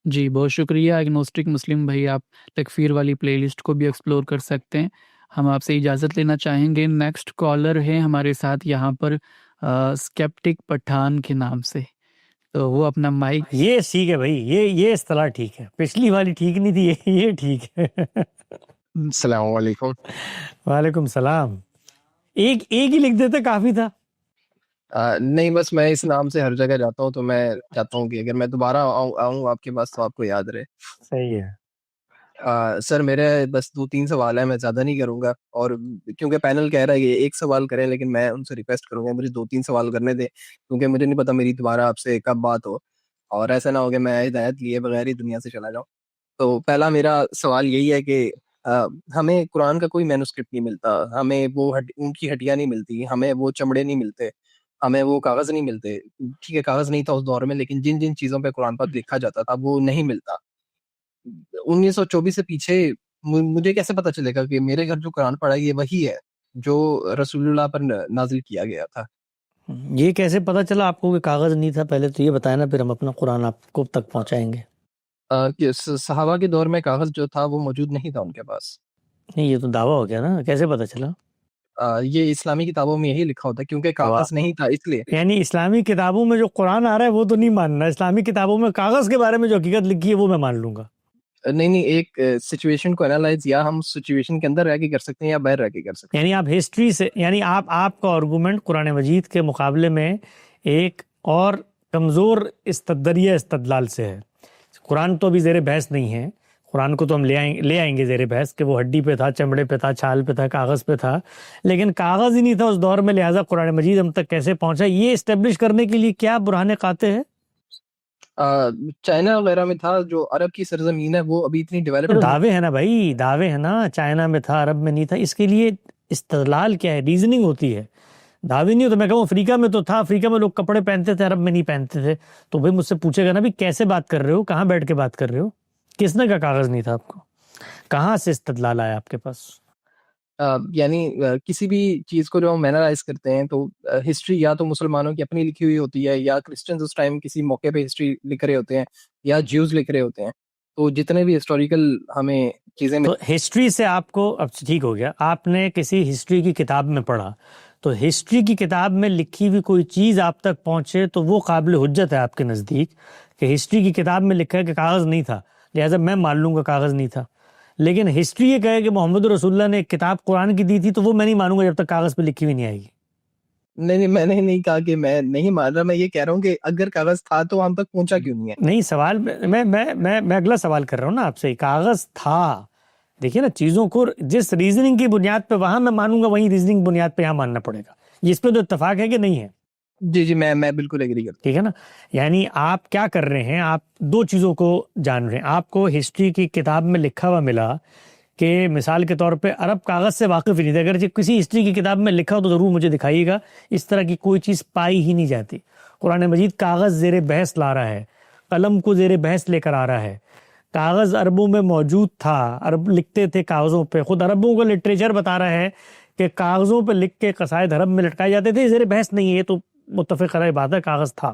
جی بہت شکریہ ایگنوسٹک مسلم بھائی، آپ تکفیر والی پلے لسٹ کو بھی ایکسپلور کر سکتے ہیں۔ ہم آپ سے اجازت لینا چاہیں گے۔ نیکسٹ کالر ہے ہمارے ساتھ یہاں پر اسکیپٹک پٹھان کے نام سے، تو وہ اپنا مائک یہ ٹھیک ہے بھائی، یہ اصطلاح ٹھیک ہے، پچھلی والی ٹھیک نہیں تھی، یہ ٹھیک ہے۔ السلام علیکم۔ وعلیکم السلام۔ ایک ہی لکھ دیتے کافی تھا۔ نہیں، بس میں اس نام سے ہر جگہ جاتا ہوں، تو میں چاہتا ہوں کہ اگر میں دوبارہ آؤں آپ کے پاس تو آپ کو یاد رہے۔ صحیح ہے۔ سر میرے بس 2-3 سوال ہیں، میں زیادہ نہیں کروں گا، اور کیونکہ پینل کہہ رہا ہے کہ ایک سوال کریں، لیکن میں ان سے ریکویسٹ کروں گا مجھے 2-3 سوال کرنے دیں، کیونکہ مجھے نہیں پتا میری دوبارہ آپ سے کب بات ہو، اور ایسا نہ ہو کہ میں ہدایت لیے بغیر ہی دنیا سے چلا جاؤں۔ تو پہلا میرا سوال یہی ہے کہ ہمیں قرآن کا کوئی مینوسکرپٹ نہیں ملتا، ہمیں وہ ان کی ہڈیاں نہیں ملتی، ہمیں وہ چمڑے نہیں ملتے، ہمیں وہ کاغذ نہیں ملتے۔ ٹھیک ہے کاغذ نہیں تھا اس دور میں، لیکن جن جن چیزوں پہ قرآن پاک لکھا جاتا تھا وہ نہیں ملتا۔ 1924 سے پیچھے مجھے کیسے پتا چلے گا کہ میرے گھر جو قرآن پڑھا یہ وہی ہے جو رسول اللہ پر نازل کیا گیا تھا؟ یہ کیسے پتا چلا آپ کو کہ کاغذ نہیں تھا؟ پہلے تو یہ بتائیں نا، پھر ہم اپنا قرآن آپ کو تک پہنچائیں گے۔ کہ صحابہ کے دور میں کاغذ جو تھا وہ موجود نہیں تھا ان کے پاس۔ نہیں، یہ تو دعویٰ ہو گیا نا، کیسے پتا چلا؟ یہ اسلامی کتابوں میں یہی لکھا ہوتا ہے، کیونکہ کاغذ نہیں تھا اس لیے۔ یعنی اسلامی کتابوں میں جو قرآن آ رہا ہے وہ تو نہیں ماننا، اسلامی کتابوں میں کاغذ کے بارے میں جو حقیقت لکھی ہے وہ میں مان لوں گا۔ نہیں، ایک سچویشن کو انالائز یا ہم سچویشن کے اندر رہ کے کر سکتے ہیں یا باہر رہ کے کر سکتے ہیں۔ یعنی آپ ہسٹری سے، یعنی آپ کا آرگومنٹ قرآن مجید کے مقابلے میں ایک اور کمزور استدلال سے ہے۔ قرآن تو ابھی زیر بحث نہیں ہے، قرآن کو تو ہم لے آئیں گے زیر بحث کہ وہ ہڈی پہ تھا، چمڑے پہ تھا، چھال پہ تھا، کاغذ پہ تھا، لیکن کاغذ ہی نہیں تھا اس دور میں، لہٰذا قرآن مجید ہم تک کیسے پہنچا؟ یہ اسٹیبلش کرنے کے لیے کیا برہان قاطع ہے؟ چائنا وغیرہ میں تھا، جو عرب کی سرزمین ہے وہ ابھی اتنی ڈیولپڈ۔ دعوے ہیں نا بھائی، دعوے ہیں نا، چائنا میں تھا، عرب میں نہیں تھا، اس کے لیے استدلال کیا ہے؟ ریزننگ ہوتی ہے، دعوے نہیں ہوتا۔ میں کہوں افریقہ میں تو تھا، افریقہ میں لوگ کپڑے پہنتے تھے، عرب میں نہیں پہنتے تھے، تو بھائی مجھ سے پوچھے گا نا بھی کیسے بات کر رہے ہو، کہاں بیٹھ کے بات کر رہے ہو، کس نے کہا کاغذ نہیں تھا آپ کو، کہاں سے استدلال آیا آپ کے پاس؟ یعنی کسی بھی چیز کو جو ہم اینالائز کرتے ہیں تو ہسٹری یا تو مسلمانوں کی اپنی لکھی ہوئی ہوتی ہے، یا کرسچنز اس ٹائم کسی موقع پہ ہسٹری لکھ رہے ہوتے ہیں، یا جیوز لکھ رہے ہوتے ہیں۔ تو جتنے بھی ہسٹوریکل ہمیں چیزیں تو ہسٹری سے آپ کو، اب ٹھیک ہو گیا، آپ نے کسی ہسٹری کی کتاب میں پڑھا، تو ہسٹری کی کتاب میں لکھی ہوئی کوئی چیز آپ تک پہنچے تو وہ قابل حجت ہے آپ کے نزدیک، کہ ہسٹری کی کتاب میں لکھا ہے کہ کاغذ نہیں تھا، لہٰذا میں مان لوں گا کاغذ نہیں تھا۔ لیکن ہسٹری یہ کہے کہ محمد رسول اللہ نے ایک کتاب قرآن کی دی تھی، تو وہ میں نہیں مانوں گا جب تک کاغذ پہ لکھی ہوئی نہیں آئے گی۔ نہیں، میں نے نہیں کہا کہ میں نہیں مان رہا، میں یہ کہہ رہا ہوں کہ اگر کاغذ تھا تو ہم تک پہنچا کیوں نہیں ہے؟ نہیں، سوال میں اگلا سوال کر رہا ہوں نا آپ سے، کاغذ تھا، دیکھیے نا چیزوں کو جس ریزننگ کی بنیاد پہ وہاں میں مانوں گا، وہیں ریزننگ بنیاد پہ یہاں ماننا پڑے گا، اس پہ تو اتفاق ہے کہ نہیں ہے؟ جی میں بالکل ایگری کرتا ہوں۔ ٹھیک ہے نا، یعنی آپ کیا کر رہے ہیں، آپ دو چیزوں کو جان رہے ہیں۔ آپ کو ہسٹری کی کتاب میں لکھا ہوا ملا کہ مثال کے طور پہ عرب کاغذ سے واقف ہی نہیں تھے، اگر کسی ہسٹری کی کتاب میں لکھا ہو تو ضرور مجھے دکھائیے گا، اس طرح کی کوئی چیز پائی ہی نہیں جاتی۔ قرآن مجید کاغذ زیر بحث لا رہا ہے، قلم کو زیر بحث لے کر آ رہا ہے۔ کاغذ عربوں میں موجود تھا، عرب لکھتے تھے کاغذوں پہ، خود عربوں کا لٹریچر بتا رہا ہے کہ کاغذوں پہ لکھ کے قصائد عرب میں لٹکائے جاتے تھے، زیر بحث نہیں ہے، یہ تو متفق علیہ بات ہے، کاغذ تھا۔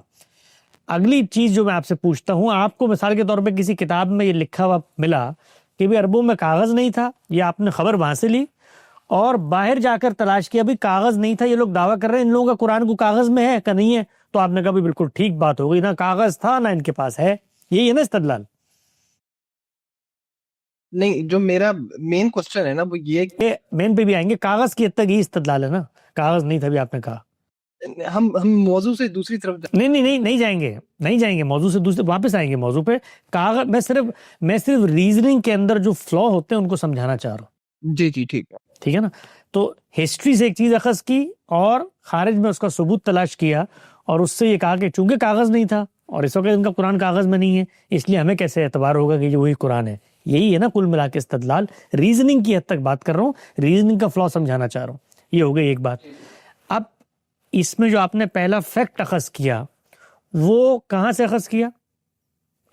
اگلی چیز جو میں آپ سے پوچھتا ہوں، آپ کو مثال کے طور پہ کسی کتاب میں یہ لکھا ہوا ملا کہ بھی عربوں میں کاغذ نہیں تھا، یا آپ نے خبر وہاں سے لی اور باہر جا کر تلاش کیا بھی کاغذ نہیں تھا، یہ لوگ دعویٰ کر رہے ہیں ان لوگوں کا قرآن کو کاغذ میں ہے کہ نہیں ہے، تو آپ نے کہا بھی بالکل ٹھیک بات ہو گئی، نہ کاغذ تھا نہ ان کے پاس ہے، یہی ہے نا استدلال؟ نہیں، جو میرا مین کوسچن ہے نا وہ یہ کہ مین پہ بھی آئیں گے، کاغذ کی حد تک یہ استدلال ہے نا، کاغذ نہیں تھا بھی آپ نے کہا۔ ہم موضوع سے دوسری طرف نہیں جائیں گے موضوع سے دوسرے، واپس آئیں گے موضوع پہ۔ کاغذ میں صرف ریزننگ کے اندر جو فلا ہوتے ہیں ان کو سمجھانا چاہ رہا ہوں۔ جی ٹھیک ہے نا، تو ہسٹری سے ایک چیز اخذ کی اور خارج میں اس کا ثبوت تلاش کیا، اور اس سے یہ کہا کہ چونکہ کاغذ نہیں تھا اور اس وقت ان کا قرآن کاغذ میں نہیں ہے، اس لیے ہمیں کیسے اعتبار ہوگا کہ یہ وہی قرآن ہے؟ یہی ہے نا کل ملا کے استدلال، ریزننگ کی حد تک بات کر رہا ہوں، ریزننگ کا فلا سمجھانا چاہ رہا ہوں۔ یہ ہو گئی ایک بات۔ اب اس میں جو آپ نے پہلا فیکٹ اخذ کیا وہ کہاں سے اخذ کیا؟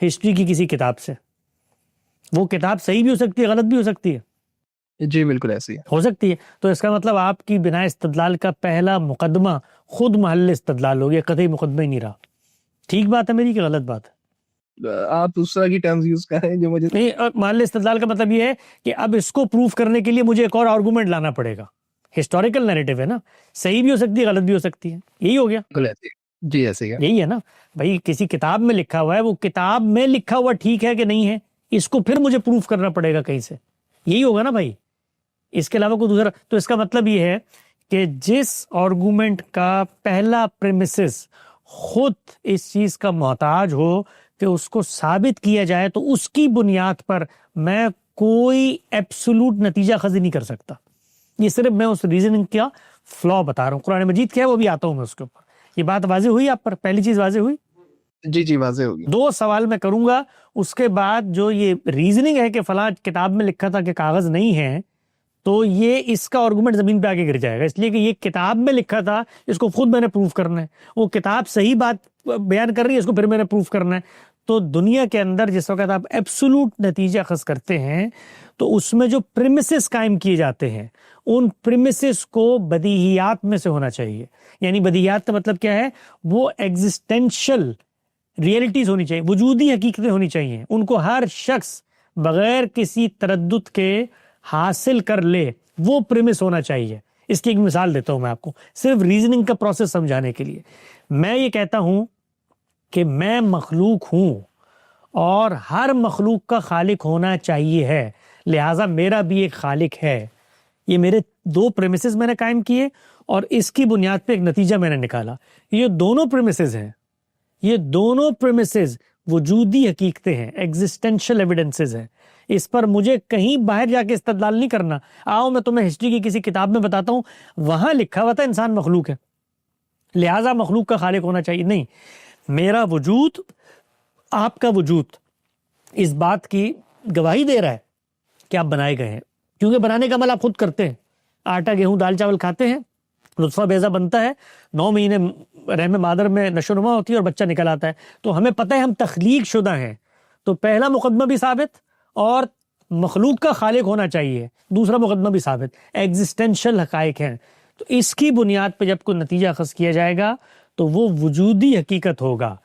ہسٹری کی کسی کتاب سے۔ وہ کتاب صحیح بھی ہو سکتی ہے، غلط بھی ہو سکتی ہے، جی بالکل ایسی ہو سکتی ہے، تو اس کا مطلب آپ کی بنا استدلال کا پہلا مقدمہ خود محل استدلال ہو گیا، قطعی مقدمہ ہی نہیں رہا۔ ٹھیک بات ہے میری کہ غلط بات ہے؟ آپ اس طرح کی ٹرمز یوز کر رہے ہیں جو مجھے نہیں. محل استدلال کا مطلب یہ ہے کہ اب اس کو پروف کرنے کے لیے مجھے ایک اور آرگومنٹ لانا پڑے گا. ہسٹوریکل نیریٹو ہے نا, صحیح بھی ہو سکتی ہے غلط بھی ہو سکتی ہے, یہی ہو گیا. جی ایسے ہی ہے. یہی ہے نا بھائی, کسی کتاب میں لکھا ہوا ہے, وہ کتاب میں لکھا ہوا ٹھیک ہے کہ نہیں ہے, اس کو پھر مجھے پروف کرنا پڑے گا کہیں سے, یہی ہوگا نا بھائی. اس کے علاوہ کوئی دوسرا. تو اس کا مطلب یہ ہے کہ جس آرگومنٹ کا پہلا پریمیسز خود اس چیز کا محتاج ہو کہ اس کو ثابت کیا جائے, تو اس کی بنیاد پر میں کوئی ایبسولوٹ نتیجہ خزی نہیں کر سکتا. یہ صرف میں اس ریزننگ کا فلا بتا رہا ہوں. قرآن مجید کیا ہے وہ بھی آتا ہوں میں اس کے اوپر. یہ بات واضح ہوئی آپ پر؟ پہلی چیز واضح ہوئی. جی واضح ہوگی. 2 سوال میں کروں گا, اس کے بعد جو یہ ریزننگ ہے کہ فلاں کتاب میں لکھا تھا کہ کاغذ نہیں ہے, تو یہ اس کا آرگومنٹ زمین پہ آگے گر جائے گا, اس لیے کہ یہ کتاب میں لکھا تھا, اس کو خود میں نے پروف کرنا ہے. وہ کتاب صحیح بات بیان کر رہی ہے, اس کو پھر میں نے پروف کرنا ہے. تو دنیا کے اندر جس وقت آپ ایبسولوٹ نتیجہ اخذ کرتے ہیں, تو اس میں جو پریمیسز قائم کیے جاتے ہیں, ان پریمیسز کو بدیہیات میں سے ہونا چاہیے. یعنی بدیہیات کا مطلب کیا ہے؟ وہ ایگزسٹینشل ریئلٹیز ہونی چاہیے, وجودی حقیقتیں ہونی چاہیے. ان کو ہر شخص بغیر کسی تردد کے حاصل کر لے, وہ پریمس ہونا چاہیے. اس کی ایک مثال دیتا ہوں میں آپ کو, صرف ریزننگ کا پروسیس سمجھانے کے لیے. میں یہ کہتا ہوں کہ میں مخلوق ہوں اور ہر مخلوق کا خالق ہونا چاہیے ہے, لہٰذا میرا بھی ایک خالق ہے. یہ میرے 2 پریمیسز میں نے قائم کیے اور اس کی بنیاد پہ ایک نتیجہ میں نے نکالا. یہ دونوں پریمیسز ہیں, یہ دونوں پریمیسز وجودی حقیقتیں ہیں, ایگزسٹینشل ایویڈنسز ہیں. اس پر مجھے کہیں باہر جا کے استدلال نہیں کرنا. آؤ میں تمہیں ہسٹری کی کسی کتاب میں بتاتا ہوں, وہاں لکھا ہوا تھا انسان مخلوق ہے, لہٰذا مخلوق کا خالق ہونا چاہیے. نہیں, میرا وجود, آپ کا وجود اس بات کی گواہی دے رہا ہے کہ آپ بنائے گئے ہیں, کیونکہ بنانے کا عمل آپ خود کرتے ہیں. آٹا گیہوں دال چاول کھاتے ہیں, نطفہ بیضہ بنتا ہے, 9 مہینے رحم مادر میں نشو نما ہوتی ہے اور بچہ نکل آتا ہے. تو ہمیں پتہ ہے ہم تخلیق شدہ ہیں. تو پہلا مقدمہ بھی ثابت, اور مخلوق کا خالق ہونا چاہیے, دوسرا مقدمہ بھی ثابت, ایگزسٹینشل حقائق ہیں. تو اس کی بنیاد پہ جب کوئی نتیجہ اخذ کیا جائے گا تو وہ وجودی حقیقت ہوگا.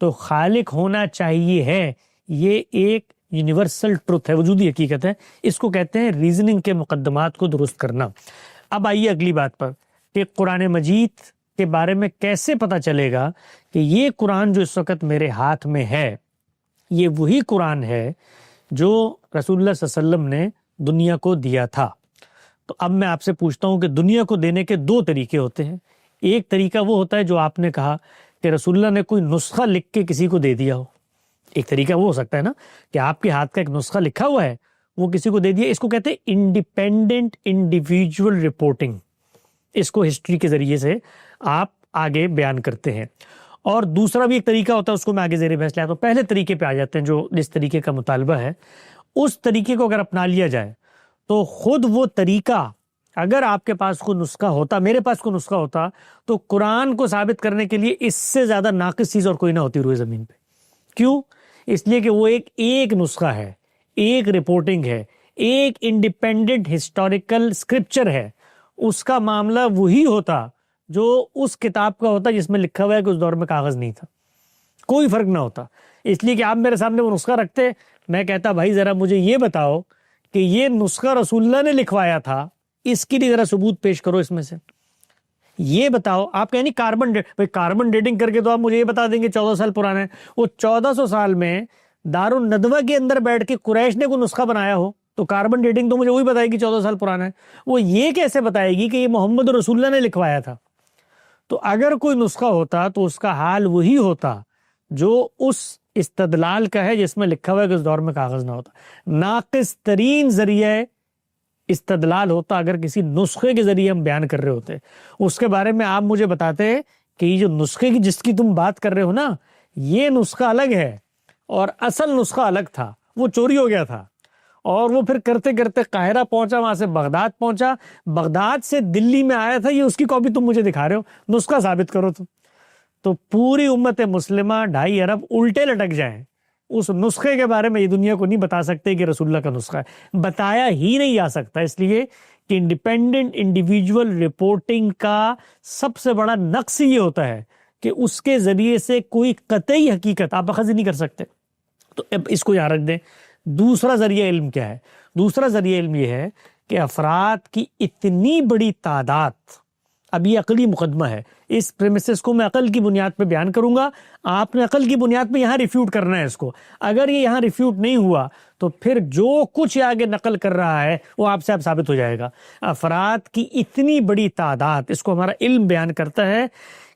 تو خالق ہونا چاہیے ہے, یہ ایک یونیورسل ٹروتھ ہے, وجودی حقیقت ہے. اس کو کہتے ہیں ریزننگ کے مقدمات کو درست کرنا. اب آئیے اگلی بات پر کہ قرآن مجید کے بارے میں کیسے پتہ چلے گا کہ یہ قرآن جو اس وقت میرے ہاتھ میں ہے, یہ وہی قرآن ہے جو رسول اللہ صلی اللہ علیہ وسلم نے دنیا کو دیا تھا. تو اب میں آپ سے پوچھتا ہوں کہ دنیا کو دینے کے 2 طریقے ہوتے ہیں. ایک طریقہ وہ ہوتا ہے جو آپ نے کہا کہ رسول اللہ نے کوئی نسخہ لکھ کے کسی کو دے دیا ہو. ایک طریقہ وہ ہو سکتا ہے نا کہ آپ کے ہاتھ کا ایک نسخہ لکھا ہوا ہے, وہ کسی کو دے دیا. اس کو کہتے ہیں انڈیپینڈنٹ انڈیویجول رپورٹنگ. اس کو ہسٹری کے ذریعے سے آپ آگے بیان کرتے ہیں. اور دوسرا بھی ایک طریقہ ہوتا ہے, اس کو میں آگے زیر بحث لے آتا ہوں. پہلے طریقے پہ آ جاتے ہیں جو جس طریقے کا مطالبہ ہے. اس طریقے کو اگر اپنا لیا جائے تو خود وہ طریقہ, اگر آپ کے پاس کوئی نسخہ ہوتا, میرے پاس کوئی نسخہ ہوتا, تو قرآن کو ثابت کرنے کے لیے اس سے زیادہ ناقص چیز اور کوئی نہ ہوتی روئے زمین پہ. کیوں؟ اس لیے کہ وہ ایک نسخہ ہے, ایک رپورٹنگ ہے, ایک انڈیپینڈنٹ ہسٹوریکل اسکرپچر ہے. اس کا معاملہ وہی ہوتا جو اس کتاب کا ہوتا جس میں لکھا ہوا ہے کہ اس دور میں کاغذ نہیں تھا, کوئی فرق نہ ہوتا. اس لیے کہ آپ میرے سامنے وہ نسخہ رکھتے, میں کہتا بھائی ذرا مجھے یہ بتاؤ کہ یہ نسخہ رسول اللہ نے لکھوایا تھا, اس کی ذرا ثبوت پیش کرو اس میں سے, یہ بتاؤ. آپ کہیں نہیں کاربن ڈیٹنگ کر کے تو آپ مجھے یہ بتا دیں گے 14 سال پرانا ہے. وہ 1400 سال میں دار الندوہ کے اندر بیٹھ کے قریش نے کوئی نسخہ بنایا ہو تو کاربن ڈیٹنگ تو مجھے وہی بتائے گی 14 سال پرانا ہے. وہ یہ کیسے بتائے گی کہ یہ محمد رسول اللہ نے لکھوایا تھا؟ تو اگر کوئی نسخہ ہوتا تو اس کا حال وہی ہوتا جو اس استدلال کا ہے جس میں لکھا ہوا ہے کہ اس دور میں کاغذ نہ ہوتا. ناقص ترین ذریعہ استدلال ہوتا اگر کسی نسخے کے ذریعے ہم بیان کر رہے ہوتے. اس کے بارے میں آپ مجھے بتاتے کہ یہ جو نسخے کی جس کی تم بات کر رہے ہو نا, یہ نسخہ الگ ہے اور اصل نسخہ الگ تھا, وہ چوری ہو گیا تھا. اور وہ پھر کرتے کرتے قاہرہ پہنچا, وہاں سے بغداد پہنچا, بغداد سے دلی میں آیا تھا, یہ اس کی کاپی تم مجھے دکھا رہے ہو, نسخہ ثابت کرو تم. تو پوری امت مسلمہ 2.5 ارب الٹے لٹک جائیں. اس نسخے کے بارے میں یہ دنیا کو نہیں بتا سکتے کہ رسول اللہ کا نسخہ ہے, بتایا ہی نہیں جا سکتا. اس لیے کہ انڈیپینڈنٹ انڈیویجول رپورٹنگ کا سب سے بڑا نقص یہ ہوتا ہے کہ اس کے ذریعے سے کوئی قطعی حقیقت آپ اخذ نہیں کر سکتے. تو اب اس کو یہاں رکھ دیں. دوسرا ذریعہ علم کیا ہے؟ دوسرا ذریعہ علم یہ ہے کہ افراد کی اتنی بڑی تعداد، اب یہ عقلی مقدمہ ہے، اس پریمیسز کو میں عقل کی بنیاد پہ بیان کروں گا، آپ نے عقل کی بنیاد پہ یہاں ریفیوٹ کرنا ہے اس کو. اگر یہ یہاں ریفیوٹ نہیں ہوا تو پھر جو کچھ آگے نقل کر رہا ہے وہ آپ سے اب ثابت ہو جائے گا. افراد کی اتنی بڑی تعداد، اس کو ہمارا علم بیان کرتا ہے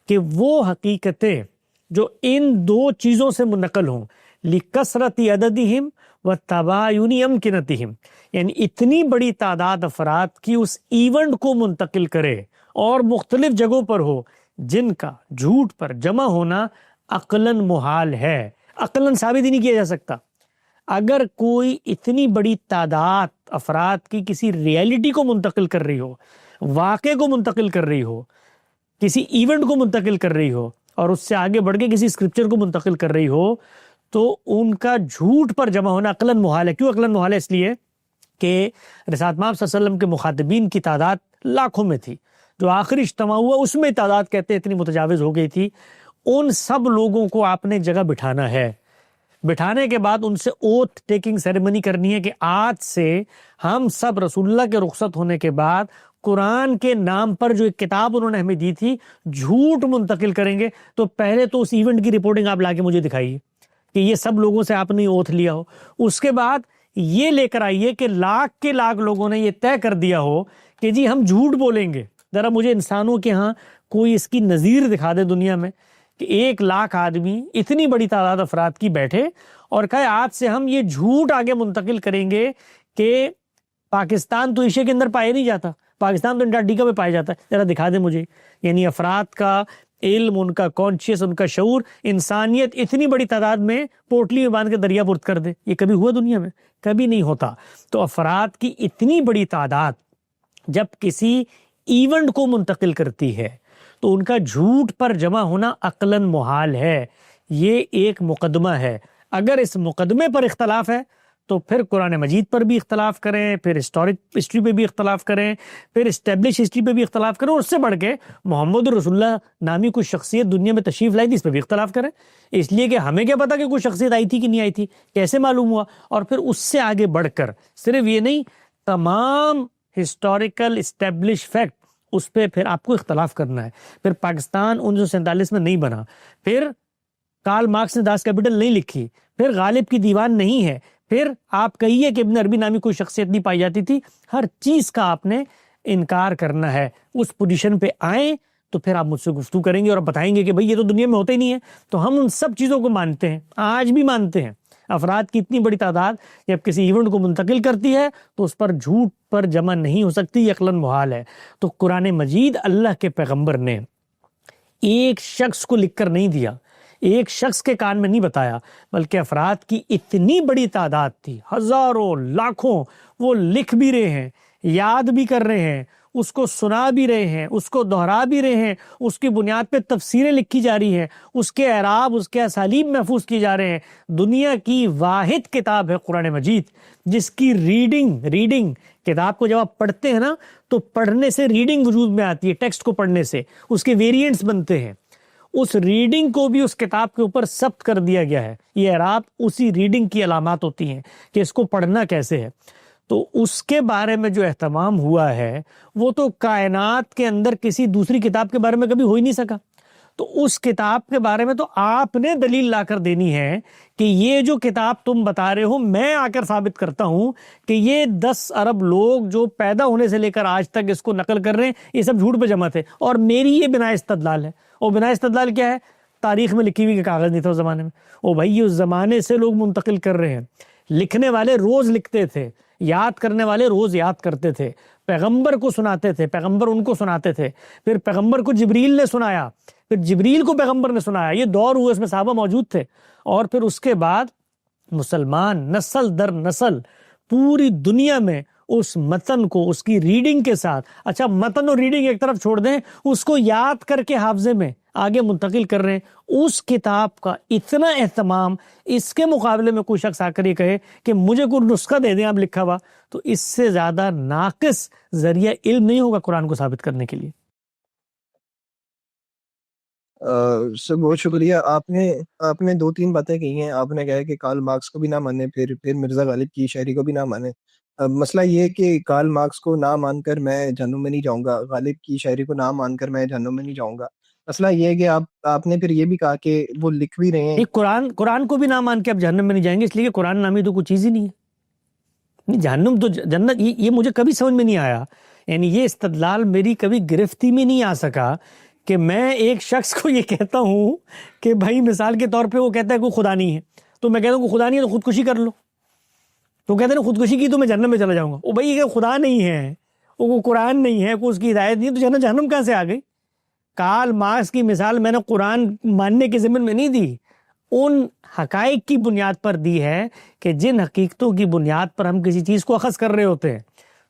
کہ وہ حقیقتیں جو ان دو چیزوں سے منقل ہوں، لکثرت عددہم و تباین امکنتہم، یعنی اتنی بڑی تعداد افراد کی اس ایونٹ کو منتقل کرے اور مختلف جگہوں پر ہو جن کا جھوٹ پر جمع ہونا عقلاً محال ہے، عقلاً ثابت ہی نہیں کیا جا سکتا. اگر کوئی اتنی بڑی تعداد افراد کی کسی ریئلٹی کو منتقل کر رہی ہو، واقعے کو منتقل کر رہی ہو، کسی ایونٹ کو منتقل کر رہی ہو، اور اس سے آگے بڑھ کے کسی اسکرپچر کو منتقل کر رہی ہو، تو ان کا جھوٹ پر جمع ہونا عقلاً محال ہے. کیوں عقلاً محال ہے؟ اس لیے کہ رسالت مآب صلی اللہ علیہ وسلم کے مخاطبین کی تعداد لاکھوں میں تھی. جو آخری اجتماع ہوا اس میں تعداد کہتے ہیں اتنی متجاوز ہو گئی تھی. ان سب لوگوں کو آپ نے جگہ بٹھانا ہے. بٹھانے کے بعد ان سے اوتھ ٹیکنگ سیریمنی کرنی ہے کہ آج سے ہم سب رسول اللہ کے رخصت ہونے کے بعد قرآن کے نام پر جو ایک کتاب انہوں نے ہمیں دی تھی جھوٹ منتقل کریں گے. تو پہلے تو اس ایونٹ کی رپورٹنگ آپ لا کے مجھے دکھائیے کہ یہ سب لوگوں سے آپ نے اوتھ لیا ہو. اس کے بعد یہ لے کر آئیے کہ لاکھ کے لاکھ لوگوں نے یہ طے کر دیا ہو کہ جی ہم جھوٹ بولیں گے. ذرا مجھے انسانوں کے ہاں کوئی اس کی نظیر دکھا دے دنیا میں کہ 1,00,000 آدمی اتنی بڑی تعداد افراد کی بیٹھے اور کہے آج سے ہم یہ جھوٹ آگے منتقل کریں گے کہ پاکستان تو ایشیا کے اندر پایا نہیں جاتا، پاکستان تو انٹارکٹیکا میں پایا جاتا ہے. ذرا دکھا دیں مجھے. یعنی افراد کا علم، ان کا کانشیس، ان کا شعور، انسانیت اتنی بڑی تعداد میں پوٹلی میں باندھ کے دریا پرت کر دے. یہ کبھی ہوا دنیا میں؟ کبھی نہیں ہوتا. تو افراد کی اتنی بڑی تعداد جب کسی ایونٹ کو منتقل کرتی ہے تو ان کا جھوٹ پر جمع ہونا عقلاً محال ہے. یہ ایک مقدمہ ہے. اگر اس مقدمے پر اختلاف ہے تو پھر قرآن مجید پر بھی اختلاف کریں، پھر ہسٹورک ہسٹری پہ بھی اختلاف کریں، پھر اسٹیبلش ہسٹری پہ بھی اختلاف کریں، اور اس سے بڑھ کے محمد رسول اللہ نامی کوئی شخصیت دنیا میں تشریف لائی تھی اس پہ بھی اختلاف کریں. اس لیے کہ ہمیں کیا پتا کہ کوئی شخصیت آئی تھی کہ نہیں آئی تھی، کیسے معلوم ہوا. اور پھر اس سے آگے بڑھ کر صرف یہ نہیں، تمام ہسٹوریکل اسٹیبلش فیکٹ اس پہ پھر آپ کو اختلاف کرنا ہے. پھر پاکستان 1947 میں نہیں بنا، پھر کارل مارکس نے داس کیپٹل نہیں لکھی، پھر غالب کی دیوان نہیں ہے، پھر آپ کہیے کہ ابن عربی نامی کوئی شخصیت نہیں پائی جاتی تھی. ہر چیز کا آپ نے انکار کرنا ہے. اس پوزیشن پہ آئیں تو پھر آپ مجھ سے گفتگو کریں گے اور بتائیں گے کہ بھئی یہ تو دنیا میں ہوتا ہی نہیں ہے. تو ہم ان سب چیزوں کو مانتے ہیں، آج بھی مانتے ہیں. افراد کی اتنی بڑی تعداد جب کسی ایونٹ کو منتقل کرتی ہے تو اس پر جھوٹ پر جمع نہیں ہو سکتی، یہ عقلاً محال ہے. تو قرآن مجید اللہ کے پیغمبر نے ایک شخص کو لکھ کر نہیں دیا، ایک شخص کے کان میں نہیں بتایا، بلکہ افراد کی اتنی بڑی تعداد تھی، ہزاروں لاکھوں، وہ لکھ بھی رہے ہیں، یاد بھی کر رہے ہیں، اس کو سنا بھی رہے ہیں، اس کو دہرا بھی رہے ہیں، اس کی بنیاد پہ تفسیریں لکھی جا رہی ہیں، اس کے اعراب، اس کے اسالیب محفوظ کیے جا رہے ہیں. دنیا کی واحد کتاب ہے قرآن مجید جس کی ریڈنگ کتاب کو جب آپ پڑھتے ہیں نا تو پڑھنے سے ریڈنگ وجود میں آتی ہے، ٹیکسٹ کو پڑھنے سے اس کے ویریئنٹس بنتے ہیں. اس ریڈنگ کو بھی اس کتاب کے اوپر ثبت کر دیا گیا ہے. یہ اعراب اسی ریڈنگ کی علامات ہوتی ہیں کہ اس کو پڑھنا کیسے ہے. تو اس کے بارے میں جو اہتمام ہوا ہے وہ تو کائنات کے اندر کسی دوسری کتاب کے بارے میں کبھی ہو ہی نہیں سکا. تو اس کتاب کے بارے میں تو آپ نے دلیل لا کر دینی ہے کہ یہ جو کتاب تم بتا رہے ہو میں آ کر ثابت کرتا ہوں کہ یہ 10 ارب لوگ جو پیدا ہونے سے لے کر آج تک اس کو نقل کر رہے ہیں یہ سب جھوٹ پہ جمع تھے، اور میری یہ بنا استدلال ہے. اور بنا استدلال کیا ہے؟ تاریخ میں لکھی ہوئی کہ کاغذ نہیں تھا اس زمانے میں. او بھائی یہ اس زمانے سے لوگ منتقل کر رہے ہیں. لکھنے والے روز لکھتے تھے، یاد کرنے والے روز یاد کرتے تھے، پیغمبر کو سناتے تھے، پیغمبر ان کو سناتے تھے، پھر پیغمبر کو جبریل نے سنایا، پھر جبریل کو پیغمبر نے سنایا. یہ دور ہوئے، اس میں صحابہ موجود تھے. اور پھر اس کے بعد مسلمان نسل در نسل پوری دنیا میں اس متن کو اس کی ریڈنگ کے ساتھ، اچھا متن اور ریڈنگ ایک طرف چھوڑ دیں، اس کو یاد کر کے حافظے میں آگے منتقل کر رہے ہیں. اس کتاب کا اتنا اہتمام، اس کے مقابلے میں کوئی شخص آ کر یہ کہے کہ مجھے کوئی نسخہ دے دیں آپ لکھا ہوا، تو اس سے زیادہ ناقص ذریعہ علم نہیں ہوگا قرآن کو ثابت کرنے کے لیے. سر بہت شکریہ. آپ نے 2-3 باتیں کہی ہیں. آپ نے کہا کہ کارل مارکس کو بھی نہ مانے، پھر مرزا غالب کی شاعری کو بھی نہ مانے. مسئلہ یہ ہے کہ کارل مارکس کو نہ مان کر میں جہنم میں نہیں جاؤں گا، غالب کی شاعری کو نہ مان کر میں جہنم میں نہیں جاؤں گا. مسئلہ یہ ہے کہ آپ نے پھر یہ بھی کہا کہ وہ لکھ بھی رہے ہیں. قرآن کو بھی نہ مان کے آپ جہنم میں نہیں جائیں گے، اس لیے کہ قرآن نامی تو کوئی چیز ہی نہیں ہے. جہنم تو جنت، یہ مجھے کبھی سمجھ میں نہیں آیا. یعنی یہ استدلال میری کبھی گرفتی میں نہیں آ سکا کہ میں ایک شخص کو یہ کہتا ہوں کہ بھائی مثال کے طور پہ وہ کہتا ہے کوئی خدا نہیں ہے، تو میں کہتا ہوں کوئی خدا نہیں ہے تو خودکشی کر لو. تو کہتے ہیں خودکشی کی تو میں جہنم میں چلا جاؤں گا. وہ بھائی یہ خدا نہیں ہے، وہ قرآن نہیں ہے، کوئی اس کی ہدایت نہیں ہے، تو جہنم کہاں سے آ گئی؟ کارل مارکس کی مثال میں نے قرآن ماننے کے ضمن میں نہیں دی، ان حقائق کی بنیاد پر دی ہے کہ جن حقیقتوں کی بنیاد پر ہم کسی چیز کو اخذ کر رہے ہوتے ہیں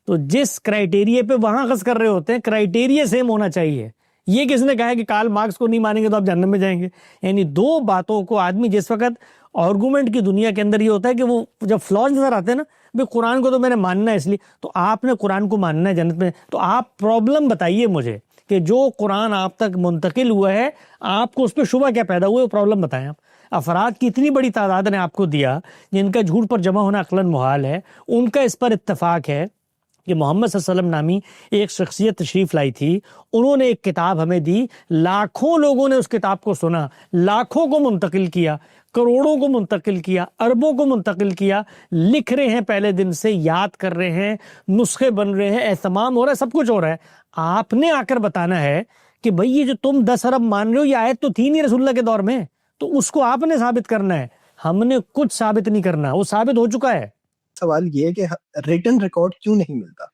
تو جس کرائیٹیریے پہ وہاں اخذ کر رہے ہوتے ہیں کرائیٹیریے سیم ہونا چاہیے. یہ کس نے کہا ہے کہ کارل مارکس کو نہیں مانیں گے تو آپ جہنم میں جائیں گے؟ یعنی دو باتوں کو آدمی جس وقت آرگومنٹ کی دنیا کے اندر یہ ہوتا ہے کہ وہ جب فلاز نظر آتے ہیں نا، بھئی قرآن کو تو میں نے ماننا ہے اس لیے، تو آپ نے قرآن کو ماننا ہے جنت میں، تو آپ پرابلم بتائیے مجھے کہ جو قرآن آپ تک منتقل ہوا ہے آپ کو اس پہ شبہ کیا پیدا ہوا ہے، وہ پرابلم بتائیں آپ. افراد کی اتنی بڑی تعداد نے آپ کو دیا جن کا جھوٹ پر جمع ہونا عقلاً محال ہے، ان کا اس پر اتفاق ہے کہ محمد صلی اللہ علیہ وسلم نامی ایک شخصیت تشریف لائی تھی، انہوں نے ایک کتاب ہمیں دی، لاکھوں لوگوں نے اس کتاب کو سنا، لاکھوں کو منتقل کیا، کروڑوں کو منتقل کیا، اربوں کو منتقل کیا، لکھ رہے ہیں پہلے دن سے، یاد کر رہے ہیں، نسخے بن رہے ہیں، اہتمام ہو رہا ہے، سب کچھ ہو رہا ہے. آپ نے آ کر بتانا ہے کہ بھئی یہ جو تم 10 ارب مان رہے ہو یہ آیت تو تھی نہیں رسول اللہ کے دور میں، تو اس کو آپ نے ثابت کرنا ہے. ہم نے کچھ ثابت نہیں کرنا، وہ ثابت ہو چکا ہے. سوال یہ ہے کہ ریٹن ریکارڈ کیوں نہیں ملتا؟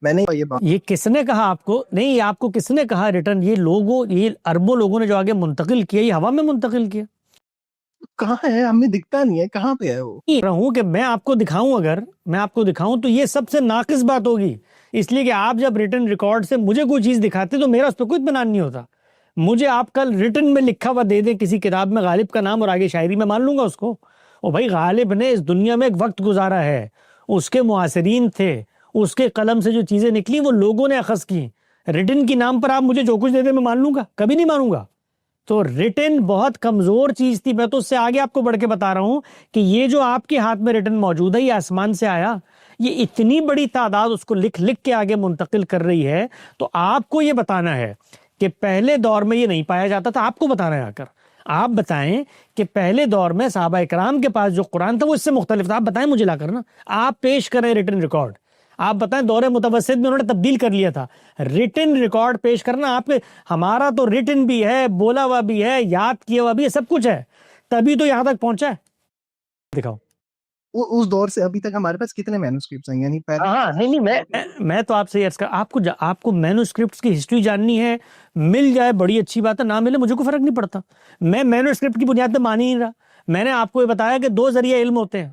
میں نے یہ بات، یہ کس نے کہا آپ کو؟ نہیں، آپ کو کس نے کہا ریٹرن؟ یہ لوگوں، یہ اربوں لوگوں نے جو آگے منتقل کیا، یہ ہوا میں منتقل کیا. کہاں ہے؟ ہمیں دکھتا نہیں ہے، کہاں پہ ہے وہ؟ ہوں کہ میں آپ کو دکھاؤں، اگر میں آپ کو دکھاؤں تو یہ سب سے ناقص بات ہوگی، اس لیے کہ آپ جب ریٹن ریکارڈ سے مجھے کوئی چیز دکھاتے تو میرا اس پہ کوئی اطمینان نہیں ہوتا. مجھے آپ کل ریٹن میں لکھا ہوا دے دیں کسی کتاب میں غالب کا نام اور آگے شاعری، میں مان لوں گا اس کو. اور بھائی غالب نے اس دنیا میں ایک وقت گزارا ہے، اس کے معاصرین تھے، اس کے قلم سے جو چیزیں نکلی وہ لوگوں نے اخذ کی. ریٹن کی نام پر آپ مجھے جو کچھ دے دیں میں مان لوں گا؟ کبھی نہیں مانوں گا. تو ریٹن بہت کمزور چیز تھی. میں تو اس سے آگے آپ کو بڑھ کے بتا رہا ہوں کہ یہ جو آپ کے ہاتھ میں ریٹن موجود ہے یہ آسمان سے آیا، یہ اتنی بڑی تعداد اس کو لکھ لکھ کے آگے منتقل کر رہی ہے. تو آپ کو یہ بتانا ہے کہ پہلے دور میں یہ نہیں پایا جاتا تھا. آپ کو بتانا ہے آ کر، آپ بتائیں کہ پہلے دور میں صحابہ اکرام کے پاس جو قرآن تھا وہ اس سے مختلف تھا. آپ بتائیں مجھے لا کر نا، آپ پیش کریں ریٹن ریکارڈ. آپ بتائیں دور متوسط میں انہوں نے تبدیل کر لیا تھا. ریٹن ریکارڈ پیش کرنا آپ کے، ہمارا تو ریٹن بھی ہے، بولا ہوا بھی ہے، یاد کیا ہوا بھی ہے، سب کچھ ہے، تبھی تو یہاں تک پہنچا ہے. دکھاؤ. اس دور سے ابھی تک ہمارے پاس کتنے مینوسکرپٹس ہیں؟ یعنی میں تو آپ سے آپ کو مینوسکرپٹس کی ہسٹری جاننی ہے، مل جائے بڑی اچھی بات ہے، نہ ملے مجھے کوئی فرق نہیں پڑتا. میں مینوسکرپٹ کی بنیاد پہ مان ہی نہیں رہا. میں نے آپ کو یہ بتایا کہ 2 ذریعہ علم ہوتے ہیں.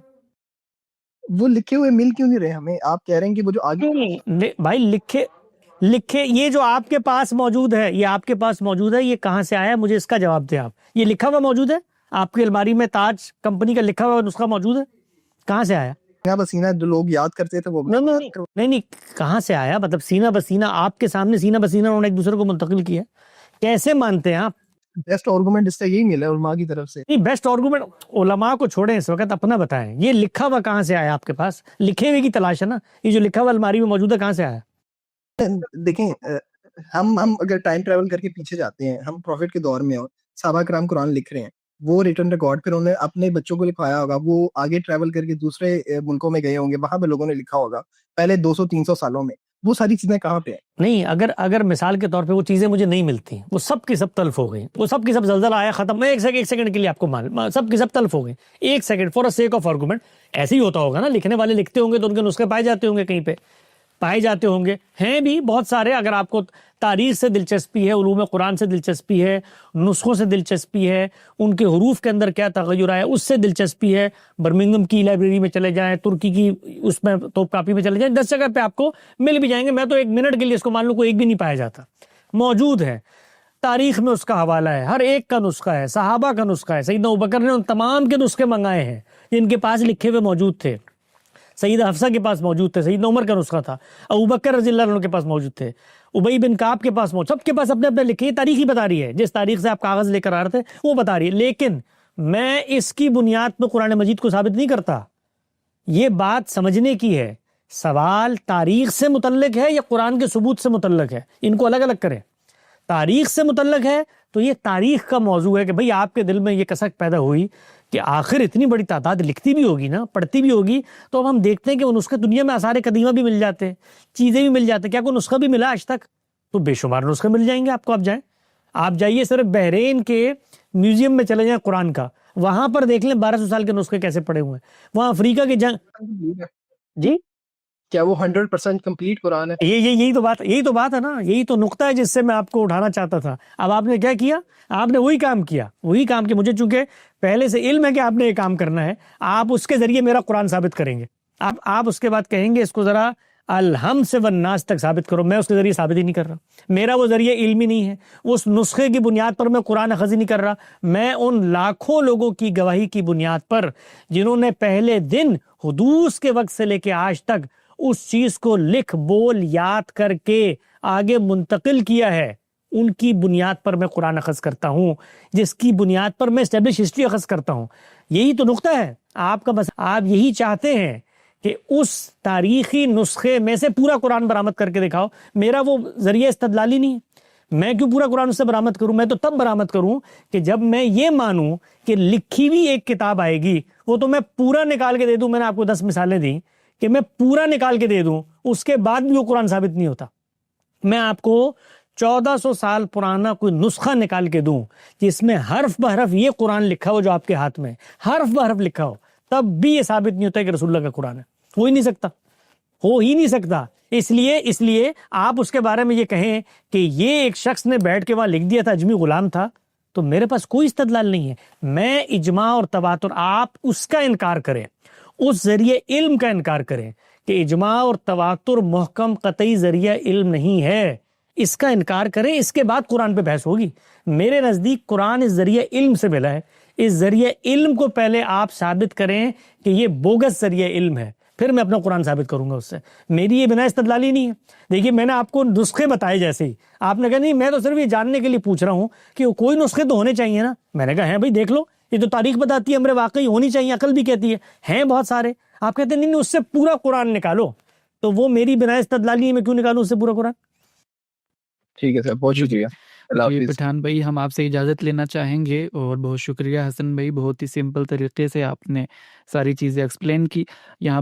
وہ لکھے ہوئے مل کیوں نہیں رہے ہمیں؟ آپ کہہ رہے ہیں کہ وہ جو آگے بھائی لکھے یہ جو آپ کے پاس موجود ہے، یہ آپ کے پاس موجود ہے، یہ کہاں سے آیا؟ مجھے اس کا جواب دیں آپ. یہ لکھا ہوا موجود ہے آپ کی الماری میں، تاج کمپنی کا لکھا ہوا نسخہ موجود ہے، کہاں سے آیا؟ سینہ بسینہ جو لوگ یاد کرتے تھے وہ نہیں کہاں سے آیا؟ مطلب سینہ بسینہ آپ کے سامنے سینہ بسینہ انہوں نے ایک دوسرے کو منتقل کیا، کیسے مانتے ہیں آپ؟ بیسٹ آرگومنٹ اس سے یہی ملا ہے علماء کی طرف سے. نہیں، بیسٹ آرگومنٹ علماء کو چھوڑیں اس وقت، اپنا بتائیں. یہ لکھا ہوا کہاں سے آیا آپ کے پاس؟ لکھے ہوئے کی تلاش ہے نا. یہ جو لکھا ہوا الماری میں موجود ہے کہاں سے آیا؟ دیکھیں، ہم اگر ٹائم ٹریول کر کے پیچھے جاتے ہیں، ہم پروفٹ کے دور میں ہو، صحابہ کرام قرآن لکھ رہے ہیں، وہ ریٹن ریکارڈ پھر انہوں نے اپنے بچوں کو لکھوایا ہوگا، وہ آگے ٹریول کر کے دوسرے ملکوں میں گئے ہوں گے، وہاں پہ لوگوں نے لکھا ہوگا پہلے 200-300 سالوں میں. وہ ساری چیزیں کہاں پہ ہیں؟ نہیں، اگر مثال کے طور پہ وہ چیزیں مجھے نہیں ملتی، وہ سب کی سب تلف ہو گئی، وہ سب کی سب زلزلہ آیا ختم. میں ایک سیکنڈ کے لیے آپ کو سب کی سب تلف ہو گئی. ایک second for sake of argument. ایسے ہی ہوتا ہوگا نا، لکھنے والے لکھتے ہوں گے تو ان کے نسخے پائے جاتے ہوں گے، کہیں پہ پائے جاتے ہوں گے، ہیں بھی بہت سارے. اگر آپ کو تاریخ سے دلچسپی ہے، علوم قرآن سے دلچسپی ہے، نسخوں سے دلچسپی ہے، ان کے حروف کے اندر کیا تغیر آیا اس سے دلچسپی ہے، برمنگھم کی لائبریری میں چلے جائیں، ترکی کی اس میں توپ کاپی میں چلے جائیں، 10 جگہ پہ آپ کو مل بھی جائیں گے. میں تو 1 منٹ کے لیے اس کو مان لوں کوئی ایک بھی نہیں پایا جاتا، موجود ہے. تاریخ میں اس کا حوالہ ہے، ہر ایک کا نسخہ ہے، صحابہ کا نسخہ ہے. سیدنا ابوبکر نے ان تمام کے نسخے منگائے ہیں جن کے پاس لکھے ہوئے موجود تھے. سیدہ حفصہ کے پاس موجود تھے، سیدنا عمر کا نسخہ تھا، ابوبکر رضی اللہ عنہ کے پاس موجود تھے، ابی بن کعب کے پاس موجود، سب کے پاس اپنے اپنے لکھے. یہ تاریخ ہی بتا رہی ہے، جس تاریخ سے آپ کاغذ لے کر آ رہے تھے وہ بتا رہی ہے. لیکن میں اس کی بنیاد پہ قرآن مجید کو ثابت نہیں کرتا. یہ بات سمجھنے کی ہے، سوال تاریخ سے متعلق ہے یا قرآن کے ثبوت سے متعلق ہے، ان کو الگ الگ کریں. تاریخ سے متعلق ہے تو یہ تاریخ کا موضوع ہے کہ بھئی آپ کے دل میں یہ کسک پیدا ہوئی کہ آخر اتنی بڑی تعداد لکھتی بھی ہوگی نا، پڑھتی بھی ہوگی، تو اب ہم دیکھتے ہیں کہ وہ نسخے دنیا میں آثار قدیمہ بھی مل جاتے ہیں، چیزیں بھی مل جاتے ہیں. کیا کوئی نسخہ بھی ملا آج تک؟ تو بے شمار نسخے مل جائیں گے آپ کو. آپ جائیے صرف بحرین کے میوزیم میں چلے جائیں قرآن کا، وہاں پر دیکھ لیں 1200 سال کے نسخے کیسے پڑے ہوئے ہیں. وہاں افریقہ کے جنگ، جی کیا وہ 100% کمپلیٹ قرآن ہے؟ یہی تو بات ہے نا، یہی تو نقطہ ہے جس سے میں آپ کو اٹھانا چاہتا تھا. اب آپ نے کیا کیا؟ آپ نے وہی کام کیا. مجھے چونکہ پہلے سے علم ہے کہ آپ نے یہ کام کرنا ہے، آپ اس کے ذریعے میرا قرآن ثابت کریں گے. آپ اس کے بعد کہیں گے اس کو ذرا الہم سے والناس تک ثابت کرو. میں اس کے ذریعے ثابت ہی نہیں کر رہا، میرا وہ ذریعہ علمی نہیں ہے، اس نسخے کی بنیاد پر میں قرآن اخذ نہیں کر رہا. میں ان لاکھوں لوگوں کی گواہی کی بنیاد پر جنہوں نے پہلے دن حدوث کے وقت سے لے کے آج تک اس چیز کو لکھ بول یاد کر کے آگے منتقل کیا ہے، ان کی بنیاد پر میں قرآن اخذ کرتا ہوں، جس کی بنیاد پر میں اسٹیبلش ہسٹری اخذ کرتا ہوں. یہی تو نقطہ ہے آپ کا. بس آپ یہی چاہتے ہیں کہ اس تاریخی نسخے میں سے پورا قرآن برآمد کر کے دکھاؤ. میرا وہ ذریعہ استدلالی نہیں ہے. میں کیوں پورا قرآن اس سے برآمد کروں؟ میں تو تب برآمد کروں کہ جب میں یہ مانوں کہ لکھی ہوئی ایک کتاب آئے گی، وہ تو میں پورا نکال کے دے دوں. میں نے آپ کو 10 مثالیں دیں کہ میں پورا نکال کے دے دوں، اس کے بعد بھی وہ قرآن ثابت نہیں ہوتا. میں آپ کو 1400 سال پرانا کوئی نسخہ نکال کے دوں جس میں حرف بحرف یہ قرآن لکھا ہو جو آپ کے ہاتھ میں حرف بحرف لکھا ہو، تب بھی یہ ثابت نہیں ہوتا کہ رسول اللہ کا قرآن ہے. ہو ہی نہیں سکتا. اس لیے آپ اس کے بارے میں یہ کہیں کہ یہ ایک شخص نے بیٹھ کے وہاں لکھ دیا تھا، اجمی غلام تھا، تو میرے پاس کوئی استدلال نہیں ہے. میں اجماع اور تواتر، آپ اس کا انکار کریں، اس ذریعے علم کا انکار کریں کہ اجماع اور تواتر محکم قطعی ذریعہ علم نہیں ہے، اس کا انکار کریں. اس کے بعد قرآن پہ بحث ہوگی. میرے نزدیک قرآن اس ذریعہ علم سے ملا ہے. اس ذریعہ علم کو پہلے آپ ثابت کریں کہ یہ بوگس ذریعہ علم ہے، پھر میں اپنا قرآن ثابت کروں گا اس سے. میری یہ بنا استدلالی نہیں ہے. دیکھیے میں نے آپ کو نسخے بتائے، جیسے ہی آپ نے کہا نہیں میں تو صرف یہ جاننے کے لیے پوچھ رہا ہوں کہ کوئی نسخے تو ہونے چاہیے نا. میں نے کہا ہے بھائی دیکھ لو، یہ تو تاریخ بتاتی ہے، امر واقعی ہونی چاہیے، عقل بھی کہتی ہے، ہیں بہت سارے. آپ کہتے ہیں نہیں اس سے پورا قرآن نکالو، تو وہ میری بنا استدلالی ہے. میں کیوں نکالوں اس سے پورا قرآن؟ ٹھیک ہے سر، بہت شکریہ. اللہ جی حافظ. پٹھان بھائی، ہم آپ سے اجازت لینا چاہیں گے، اور بہت شکریہ حسن بھائی، بہت ہی سمپل طریقے سے آپ نے ساری چیزیں ایکسپلین کی. یہاں